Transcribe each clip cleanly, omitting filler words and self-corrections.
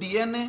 DNA,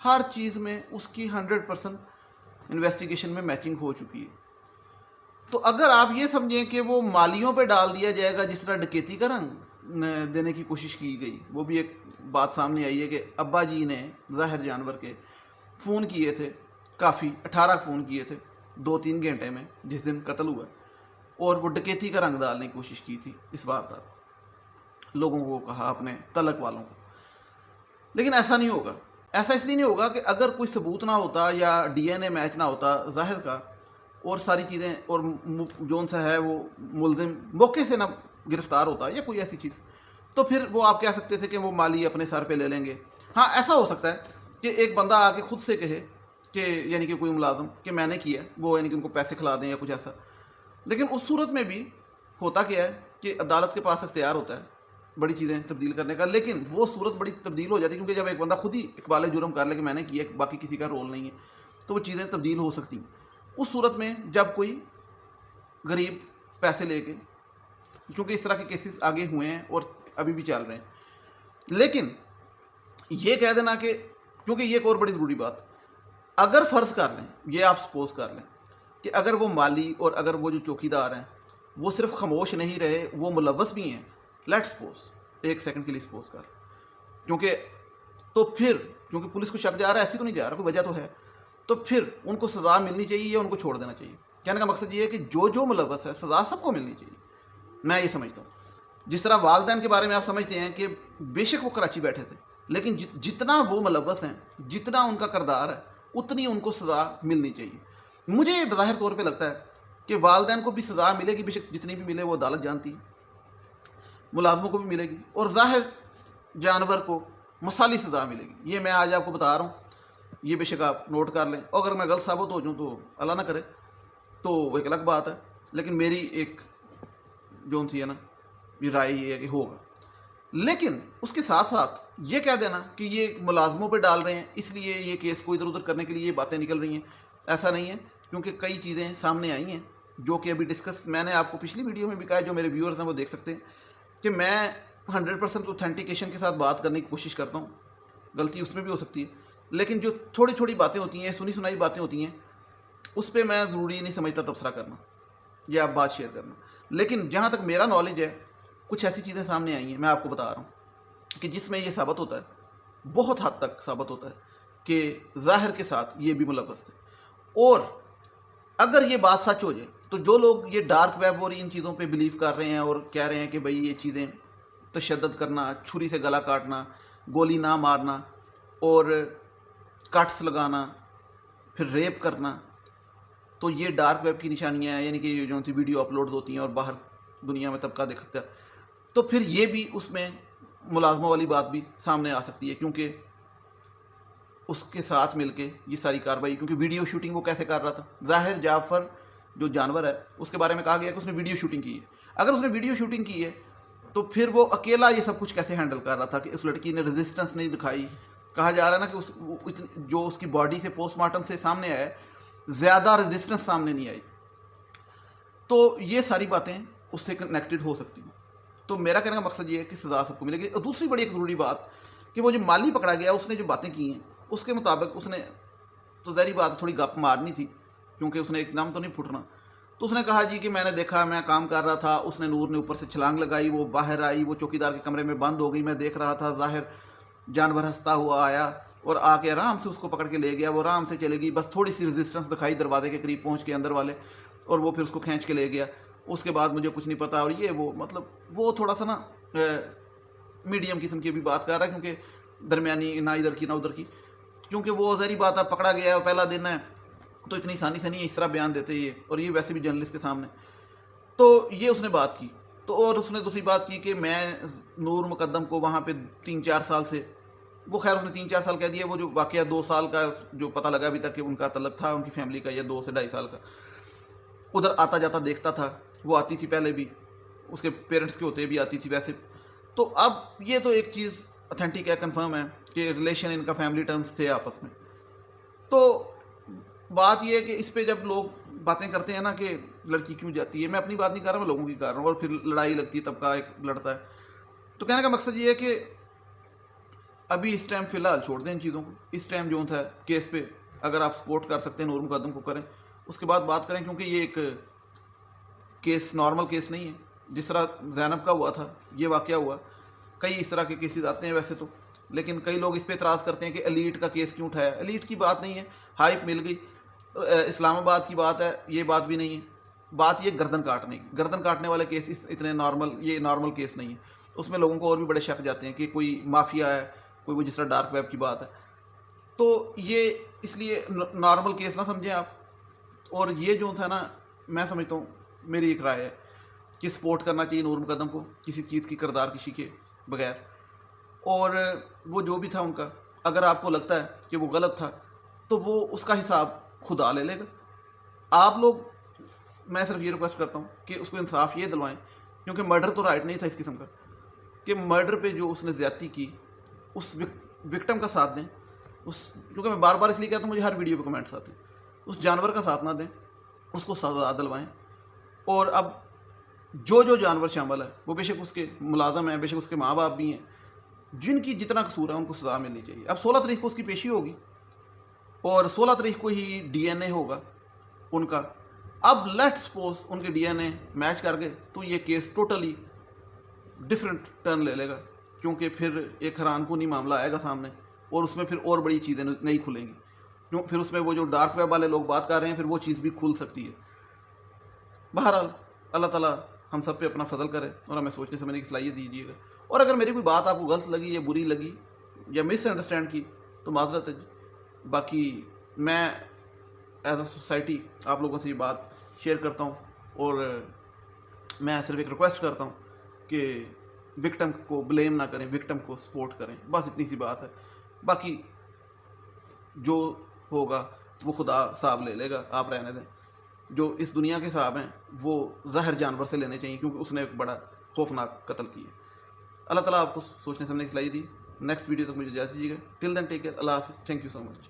ہر چیز میں اس کی 100% انویسٹیگیشن میں میچنگ ہو چکی ہے. تو اگر آپ یہ سمجھیں کہ وہ مالیوں پہ ڈال دیا جائے گا جس طرح ڈکیتی کا رنگ دینے کی کوشش کی گئی, وہ بھی ایک بات سامنے آئی ہے کہ ابا جی نے ظاہر جانور کے فون کیے تھے, کافی 18 فون کیے تھے 2-3 گھنٹے میں جس دن قتل ہوا, اور وہ ڈکیتی کا رنگ ڈالنے کی کوشش کی تھی اس واردات کو, لوگوں کو کہا اپنے تلک والوں کو. لیکن ایسا نہیں ہوگا. ایسا اس لیے نہیں ہوگا کہ اگر کوئی ثبوت نہ ہوتا یا ڈی این اے میچ نہ ہوتا ظاہر کا, اور ساری چیزیں, اور جون سا ہے وہ ملزم موقع سے نہ گرفتار ہوتا یا کوئی ایسی چیز, تو پھر وہ آپ کہہ سکتے تھے کہ وہ مالی اپنے سر پہ لے لیں گے. ہاں ایسا ہو سکتا ہے کہ ایک بندہ آ کے خود سے کہے کہ یعنی کہ کوئی ملازم کہ میں نے کیا, وہ یعنی کہ ان کو پیسے کھلا دیں یا کچھ ایسا. لیکن اس صورت میں بھی ہوتا کیا ہے کہ عدالت کے پاس اختیار ہوتا ہے بڑی چیزیں تبدیل کرنے کا, لیکن وہ صورت بڑی تبدیل ہو جاتی ہے کیونکہ جب ایک بندہ خود ہی اقبال جرم کر لے کہ میں نے کیا, باقی کسی کا رول نہیں ہے, تو وہ چیزیں تبدیل ہو سکتی ہیں. اس صورت میں جب کوئی غریب پیسے لے کے, کیونکہ اس طرح کے کیسز آگے ہوئے ہیں اور ابھی بھی چل رہے ہیں. لیکن یہ کہہ دینا کہ, کیونکہ یہ ایک اور بڑی ضروری بات, اگر فرض کر لیں, یہ آپ سپوز کر لیں کہ اگر وہ مالی اور اگر وہ جو چوکیدار ہیں وہ صرف خاموش نہیں رہے, وہ ملوث بھی ہیں, لیٹ سپوز, ایک سیکنڈ کے لیے سپوز کر, کیونکہ تو پھر کیونکہ پولیس کو شک جا رہا ہے, ایسی تو نہیں جا رہا, کوئی وجہ تو ہے, تو پھر ان کو سزا ملنی چاہیے یا ان کو چھوڑ دینا چاہیے. کہنے کا مقصد یہ ہے کہ جو ملوث ہے سزا سب کو ملنی چاہیے. میں یہ سمجھتا ہوں جس طرح والدین کے بارے میں آپ سمجھتے ہیں کہ بے شک وہ کراچی بیٹھے تھے, لیکن جتنا وہ ملوث ہیں, جتنا ان کا کردار ہے, اتنی ان کو سزا ملنی چاہیے. مجھے بظاہر طور پہ لگتا ہے کہ والدین کو بھی سزا ملے گی, بے شک جتنی بھی ملے وہ عدالت جانتی ہے, ملازموں کو بھی ملے گی, اور ظاہر جانور کو مثالی سزا ملے گی. یہ میں آج آپ کو بتا رہا ہوں, یہ بے شک آپ نوٹ کر لیں. اگر میں غلط ثابت ہو جاؤں تو اللہ نہ کرے, تو وہ ایک الگ بات ہے, لیکن میری ایک جون سی ہے نا یہ رائے یہ ہے کہ ہوگا. لیکن اس کے ساتھ ساتھ یہ کہہ دینا کہ یہ ملازموں پہ ڈال رہے ہیں اس لیے یہ کیس کو ادھر ادھر کرنے کے لیے یہ باتیں نکل رہی ہیں, ایسا نہیں ہے. کیونکہ کئی چیزیں سامنے آئی ہیں جو کہ ابھی ڈسکس, میں نے آپ کو پچھلی ویڈیو میں بھی کہا ہے, جو میرے ویورز ہیں وہ دیکھ سکتے ہیں کہ میں 100% اوتھینٹیکیشن کے ساتھ بات کرنے کی کوشش کرتا ہوں. غلطی اس میں بھی ہو سکتی ہے, لیکن جو تھوڑی چھوٹی باتیں ہوتی ہیں, سنی سنائی باتیں ہوتی ہیں, اس پہ میں ضروری نہیں سمجھتا تبصرہ کرنا یا آپ بات شیئر کرنا. لیکن جہاں تک میرا نالج ہے, کچھ ایسی چیزیں سامنے آئی ہیں, میں آپ کو بتا رہا ہوں کہ جس میں یہ ثابت ہوتا ہے, بہت حد تک ثابت ہوتا ہے کہ ظاہر کے ساتھ یہ بھی ملوث تھے. اور اگر یہ بات سچ ہو جائے تو جو لوگ یہ ڈارک ویب اور ان چیزوں پہ بلیو کر رہے ہیں اور کہہ رہے ہیں کہ بھئی یہ چیزیں تشدد کرنا, چھری سے گلا کاٹنا, گولی نہ مارنا, اور کٹس لگانا, پھر ریپ کرنا, تو یہ ڈارک ویب کی نشانیاں ہیں, یعنی کہ یہ جو ویڈیو اپلوڈ ہوتی ہیں اور باہر دنیا میں طبقہ دیکھتا ہے, تو پھر یہ بھی اس میں ملازموں والی بات بھی سامنے آ سکتی ہے. کیونکہ اس کے ساتھ مل کے یہ ساری کارروائی, کیونکہ ویڈیو شوٹنگ وہ کیسے کر رہا تھا, ظاہر جعفر جو جانور ہے اس کے بارے میں کہا گیا کہ اس نے ویڈیو شوٹنگ کی ہے. اگر اس نے ویڈیو شوٹنگ کی ہے تو پھر وہ اکیلا یہ سب کچھ کیسے ہینڈل کر رہا تھا کہ اس لڑکی نے ریزسٹنس نہیں دکھائی. کہا جا رہا ہے نا کہ جو اس کی باڈی سے پوسٹ مارٹم سے سامنے آیا زیادہ ریزسٹنس سامنے نہیں آئی, تو یہ ساری باتیں اس سے کنیکٹڈ ہو سکتی ہیں. تو میرا کہنے کا مقصد یہ ہے کہ سزا سب کو ملے گی. اور دوسری بڑی ایک ضروری بات کہ وہ جو مالی پکڑا گیا, اس نے جو باتیں کی ہیں اس کے مطابق اس نے تو ظاہری بات تھوڑی گپ مارنی تھی, کیونکہ اس نے ایک دم تو نہیں پھٹنا. تو اس نے کہا جی کہ میں نے دیکھا, میں کام کر رہا تھا, اس نے نور نے اوپر سے چھلانگ لگائی, وہ باہر آئی, وہ چوکیدار کے کمرے میں بند ہو گئی, میں دیکھ رہا تھا, ظاہر جانور ہنستا ہوا آیا اور آ کے آرام سے اس کو پکڑ کے لے گیا. وہ آرام سے چلے گئی, بس تھوڑی سی ریزسٹنس دکھائی دروازے کے قریب پہنچ کے اندر والے, اور وہ پھر اس کو کھینچ کے لے گیا. اس کے بعد مجھے کچھ نہیں پتا. اور یہ وہ مطلب وہ تھوڑا سا نا میڈیم قسم کی بھی بات کر رہا ہے, کیونکہ درمیانی نہ ادھر کی نہ ادھر کی, کیونکہ وہ ظاہری بات ہے پکڑا گیا ہے, پہلا دن ہے, تو اتنی آسانی سے نہیں اس طرح بیان دیتے یہ, اور یہ ویسے بھی جرنلسٹ کے سامنے. تو یہ اس نے بات کی. تو اور اس نے دوسری بات کی کہ میں نور مقدم کو وہاں پہ 3-4 سال سے, وہ خیر اس نے 3-4 سال کہہ دیا, وہ جو واقعہ 2 سال کا جو پتہ لگا ابھی تک کہ ان کا تعلق تھا ان کی فیملی کا, یا 2 سے 2.5 سال کا, ادھر آتا جاتا دیکھتا تھا. وہ آتی تھی پہلے بھی, اس کے پیرنٹس کے ہوتے بھی آتی تھی ویسے. تو اب یہ تو ایک چیز اتھینٹک ہے, کنفرم ہے کہ ریلیشن ان کا فیملی ٹرمز تھے آپس میں. تو بات یہ ہے کہ اس پہ جب لوگ باتیں کرتے ہیں نا کہ لڑکی کیوں جاتی ہے, میں اپنی بات نہیں کر رہا, میں لوگوں کی کر رہا ہوں, اور پھر لڑائی لگتی ہے, طبقہ ایک لڑتا ہے. تو کہنے کا مقصد یہ ہے کہ ابھی اس ٹائم فی الحال چھوڑ دیں ان چیزوں کو. اس ٹائم جو تھا کیس پہ اگر آپ سپورٹ کر سکتے ہیں نور مقدم کو کریں, اس کے بعد بات کریں, کیونکہ یہ ایک کیس نارمل کیس نہیں ہے. جس طرح زینب کا ہوا تھا یہ واقعہ ہوا, کئی اس طرح کے کیسز آتے ہیں ویسے تو, لیکن کئی لوگ اس پہ اعتراض کرتے ہیں کہ ایلیٹ کا کیس کیوں اٹھایا. ایلیٹ کی بات نہیں ہے, ہائپ مل گئی, اسلام آباد کی بات ہے, یہ بات بھی نہیں ہے. بات یہ گردن کاٹنے کی, گردن کاٹنے والے کیس اتنے نارمل, یہ نارمل کیس نہیں ہے. اس میں لوگوں کو اور بھی بڑے شک جاتے ہیں کہ کوئی مافیا ہے, کوئی وہ جس طرح ڈارک ویب کی بات ہے. تو یہ اس لیے نارمل کیس نہ سمجھیں آپ. اور یہ جو تھا نا, میں سمجھتا ہوں, میری ایک رائے ہے کہ سپورٹ کرنا چاہیے نور مقدم کو کسی چیز کی کردار کشی کے بغیر. اور وہ جو بھی تھا ان کا, اگر آپ کو لگتا ہے کہ وہ غلط تھا تو وہ اس کا حساب خدا لے لے گا. آپ لوگ, میں صرف یہ ریکویسٹ کرتا ہوں کہ اس کو انصاف یہ دلوائیں, کیونکہ مرڈر تو رائٹ نہیں تھا اس قسم کا, کہ مرڈر پہ جو اس نے زیادتی کی اس وکٹم کا ساتھ دیں. کیونکہ میں بار بار اس لیے کہتا ہوں, مجھے ہر ویڈیو پہ کمنٹس آتے ہیں, اس جانور کا ساتھ نہ دیں, اس کو سزا دلوائیں. اور اب جو جانور شامل ہے وہ بے شک اس کے ملازم ہیں, بے شک اس کے ماں باپ بھی ہیں, جن کی جتنا قصور ہے ان کو سزا ملنی چاہیے. اب 16 تاریخ کو اس کی پیشی ہوگی اور 16 تاریخ کو ہی ڈی این اے ہوگا ان کا. اب لیٹ سپوز ان کے ڈی این اے میچ کر گئے تو یہ کیس ٹوٹلی ڈفرینٹ ٹرن لے لے گا, کیونکہ پھر ایک حیران کونی معاملہ آئے گا سامنے, اور اس میں پھر اور بڑی چیزیں نہیں کھلیں گی. پھر اس میں وہ جو ڈارک ویب والے لوگ بات کر رہے ہیں, پھر وہ چیز بھی کھل سکتی ہے. بہرحال اللہ تعالیٰ ہم سب پہ اپنا فضل کرے اور ہمیں سوچنے سمجھنے کی صلاحیت دیجیے گا. اور اگر میری کوئی بات آپ کو غلط لگی یا بری لگی یا مس انڈرسٹینڈ کی تو معذرت ہے جی. باقی میں ایز اے سوسائٹی آپ لوگوں سے یہ بات شیئر کرتا ہوں, اور میں صرف ایک ریکویسٹ کرتا ہوں کہ وکٹم کو بلیم نہ کریں, وکٹم کو سپورٹ کریں. بس اتنی سی بات ہے. باقی جو ہوگا وہ خدا صاحب لے لے گا, آپ رہنے دیں. جو اس دنیا کے صاحب ہیں وہ زہر جانور سے لینے چاہیے, کیونکہ اس نے ایک بڑا خوفناک قتل کیا. اللہ تعالیٰ آپ کو سوچنے سمجھنے کی صلاحیت دی. نیکسٹ ویڈیو تک مجھے اجازت دیجیے گا. ٹل دین ٹیک کیئر. اللہ حافظ. Thank you so much.